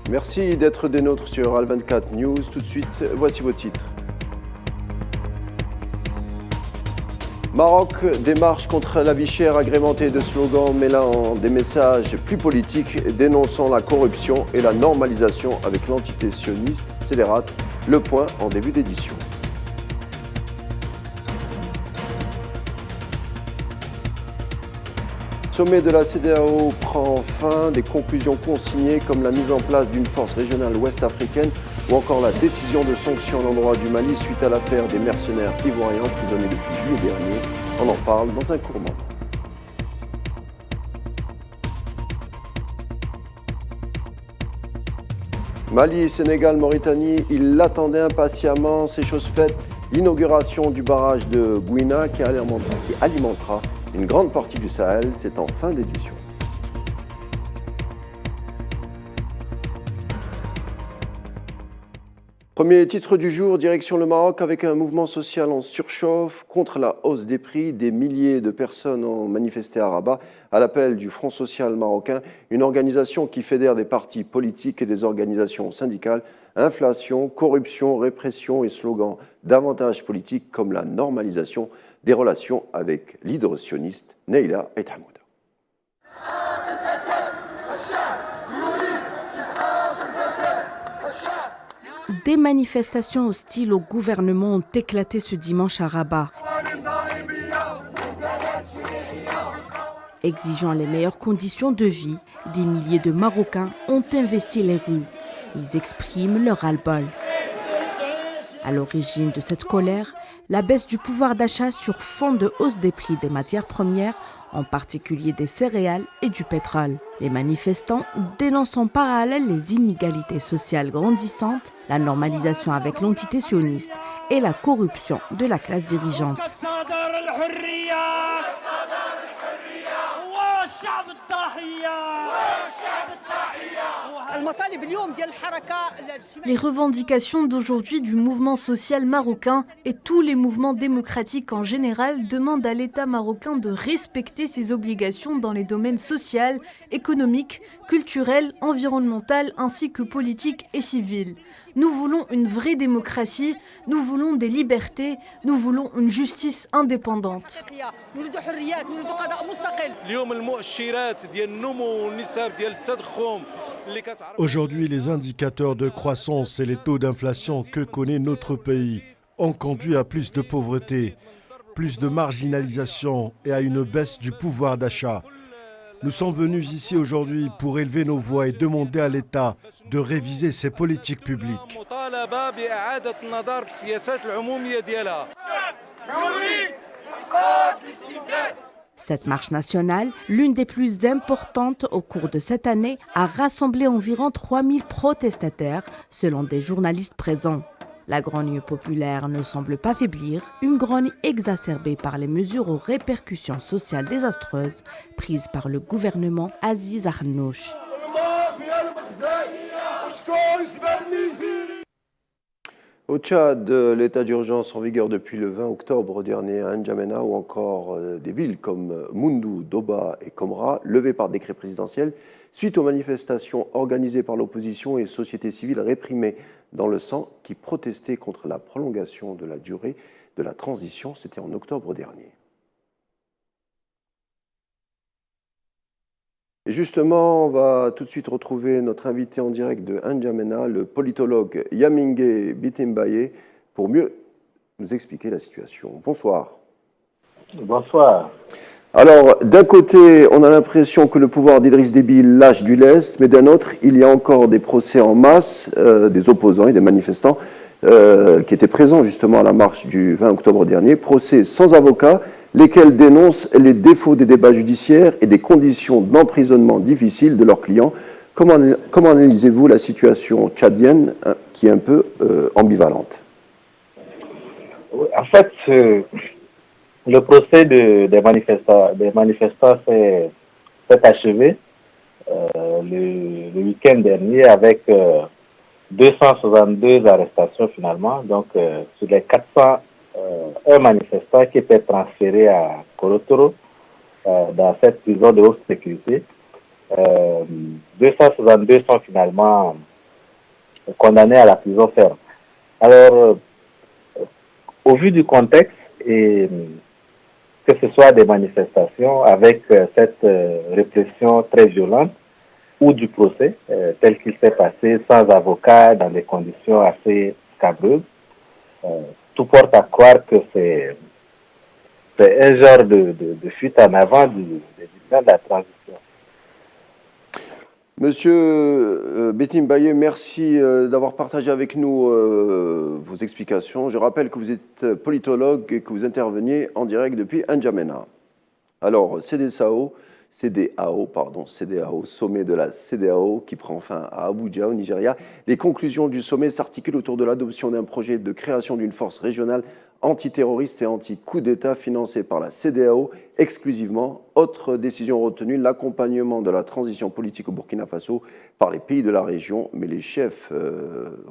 Merci d'être des nôtres sur Al24 News. Tout de suite, voici vos titres. Maroc, démarche contre la vie chère agrémentée de slogans mêlant des messages plus politiques dénonçant la corruption et la normalisation avec l'entité sioniste scélérate. Le point en début d'édition. Le sommet de la CEDEAO prend fin, des conclusions consignées comme la mise en place d'une force régionale ouest-africaine ou encore la décision de sanction à l'endroit du Mali suite à l'affaire des mercenaires ivoiriens emprisonnés depuis juillet dernier. On en parle dans un court moment. Mali, Sénégal, Mauritanie, ils l'attendaient impatiemment, c'est chose faite. L'inauguration du barrage de Gouina qui alimentera une grande partie du Sahel, c'est en fin d'édition. Premier titre du jour, direction le Maroc avec un mouvement social en surchauffe contre la hausse des prix. Des milliers de personnes ont manifesté à Rabat à l'appel du Front social marocain, une organisation qui fédère des partis politiques et des organisations syndicales. Inflation, corruption, répression et slogans davantage politiques comme la normalisation des relations avec l'hydre sioniste Neila et Hamouda. Des manifestations hostiles au gouvernement ont éclaté ce dimanche à Rabat, exigeant les meilleures conditions de vie. Des milliers de Marocains ont investi les rues. Ils expriment leur ras-le-bol. À l'origine de cette colère, la baisse du pouvoir d'achat sur fond de hausse des prix des matières premières, en particulier des céréales et du pétrole. Les manifestants dénoncent en parallèle les inégalités sociales grandissantes, la normalisation avec l'entité sioniste et la corruption de la classe dirigeante. Les revendications d'aujourd'hui du mouvement social marocain et tous les mouvements démocratiques en général demandent à l'État marocain de respecter ses obligations dans les domaines social, économique, culturel, environnemental ainsi que politique et civil. Nous voulons une vraie démocratie, nous voulons des libertés, nous voulons une justice indépendante. Aujourd'hui, les indicateurs de croissance et les taux d'inflation que connaît notre pays ont conduit à plus de pauvreté, plus de marginalisation et à une baisse du pouvoir d'achat. Nous sommes venus ici aujourd'hui pour élever nos voix et demander à l'État de réviser ses politiques publiques. Cette marche nationale, l'une des plus importantes au cours de cette année, a rassemblé environ 3000 protestataires, selon des journalistes présents. La grogne populaire ne semble pas faiblir, une grogne exacerbée par les mesures aux répercussions sociales désastreuses prises par le gouvernement Aziz Arnouch. Au Tchad, l'état d'urgence en vigueur depuis le 20 octobre dernier à N'Djamena ou encore des villes comme Moundou, Doba et Komra, levées par décret présidentiel, suite aux manifestations organisées par l'opposition et société civile réprimée dans le sang qui protestaient contre la prolongation de la durée de la transition. C'était en octobre dernier. Et justement, on va tout de suite retrouver notre invité en direct de N'Djamena, le politologue Yamingue Bitimbaye, pour mieux nous expliquer la situation. Bonsoir. Bonsoir. Alors, d'un côté, on a l'impression que le pouvoir d'Idriss Déby lâche du lest, mais d'un autre, il y a encore des procès en masse des opposants et des manifestants qui étaient présents justement à la marche du 20 octobre dernier, procès sans avocat, lesquels dénoncent les défauts des débats judiciaires et des conditions d'emprisonnement difficiles de leurs clients. Comment analysez-vous la situation tchadienne qui est un peu ambivalente? En fait, le procès des manifestants s'est achevé le week-end dernier avec 262 arrestations finalement. Donc, sur les 401 manifestants qui étaient transférés à Korotoro, dans cette prison de haute sécurité, 262 sont finalement condamnés à la prison ferme. Alors, au vu du contexte, et que ce soit des manifestations avec cette répression très violente, ou du procès, tel qu'il s'est passé sans avocat, dans des conditions assez scabreuses, tout porte à croire que c'est un genre de fuite en avant du de la transition. Monsieur Betim Baye, merci d'avoir partagé avec nous vos explications. Je rappelle que vous êtes politologue et que vous interveniez en direct depuis N'Djamena. Alors, CEDEAO, sommet de la CEDEAO qui prend fin à Abuja, au Nigeria. Les conclusions du sommet s'articulent autour de l'adoption d'un projet de création d'une force régionale antiterroriste et anti-coup d'État financée par la CEDEAO exclusivement. Autre décision retenue, l'accompagnement de la transition politique au Burkina Faso par les pays de la région. Mais les chefs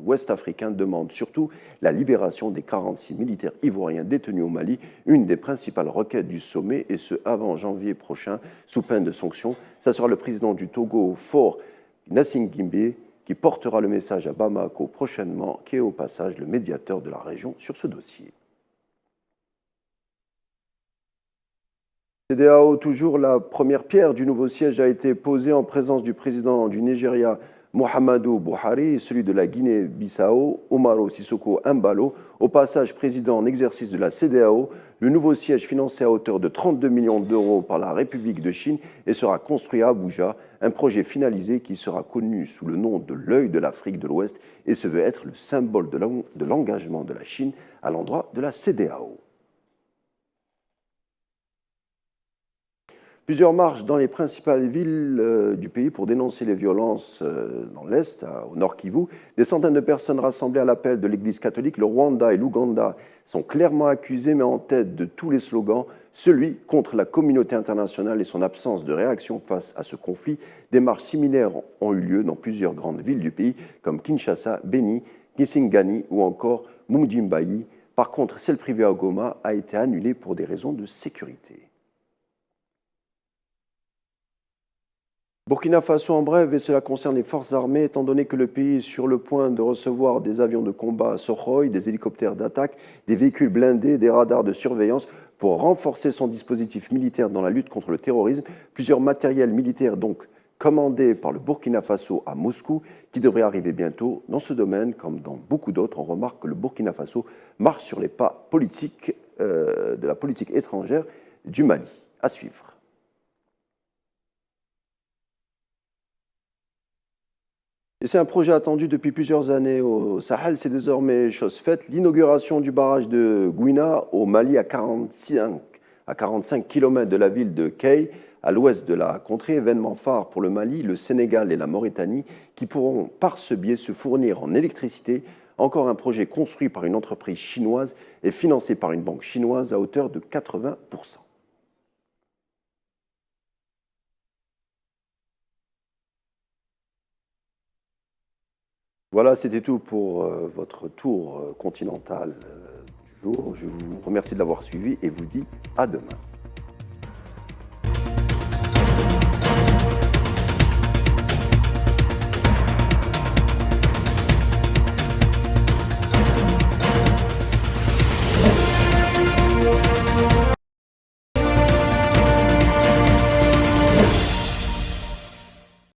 ouest-africains demandent surtout la libération des 46 militaires ivoiriens détenus au Mali, une des principales requêtes du sommet, et ce avant janvier prochain, sous peine de sanctions. Ça sera le président du Togo, Faure Gnassingbé, qui portera le message à Bamako prochainement, qui est au passage le médiateur de la région sur ce dossier. CEDEAO, toujours, la première pierre du nouveau siège a été posée en présence du président du Nigeria, Muhammadu Buhari, et celui de la Guinée-Bissau, Umaro Sissoko Embalo. Au passage, président en exercice de la CEDEAO, le nouveau siège financé à hauteur de 32 millions d'euros par la République de Chine et sera construit à Abuja, un projet finalisé qui sera connu sous le nom de l'œil de l'Afrique de l'Ouest et se veut être le symbole de l'engagement de la Chine à l'endroit de la CEDEAO. Plusieurs marches dans les principales villes du pays pour dénoncer les violences dans l'Est, au Nord Kivu. Des centaines de personnes rassemblées à l'appel de l'Église catholique. Le Rwanda et l'Ouganda sont clairement accusés, mais en tête de tous les slogans, celui contre la communauté internationale et son absence de réaction face à ce conflit. Des marches similaires ont eu lieu dans plusieurs grandes villes du pays, comme Kinshasa, Beni, Kisangani ou encore Mujimbayi. Par contre, celle privée à Goma a été annulée pour des raisons de sécurité. Burkina Faso en bref, et cela concerne les forces armées, étant donné que le pays est sur le point de recevoir des avions de combat Sukhoi, des hélicoptères d'attaque, des véhicules blindés, des radars de surveillance pour renforcer son dispositif militaire dans la lutte contre le terrorisme. Plusieurs matériels militaires donc commandés par le Burkina Faso à Moscou qui devraient arriver bientôt. Dans ce domaine, comme dans beaucoup d'autres, on remarque que le Burkina Faso marche sur les pas politiques de la politique étrangère du Mali. À suivre. Et c'est un projet attendu depuis plusieurs années au Sahel. C'est désormais chose faite. L'inauguration du barrage de Gouina au Mali, à 45 km de la ville de Kay, à l'ouest de la contrée. Événement phare pour le Mali, le Sénégal et la Mauritanie, qui pourront par ce biais se fournir en électricité. Encore un projet construit par une entreprise chinoise et financé par une banque chinoise à hauteur de 80%. Voilà, c'était tout pour votre tour continental du jour. Je vous remercie de l'avoir suivi et vous dis à demain.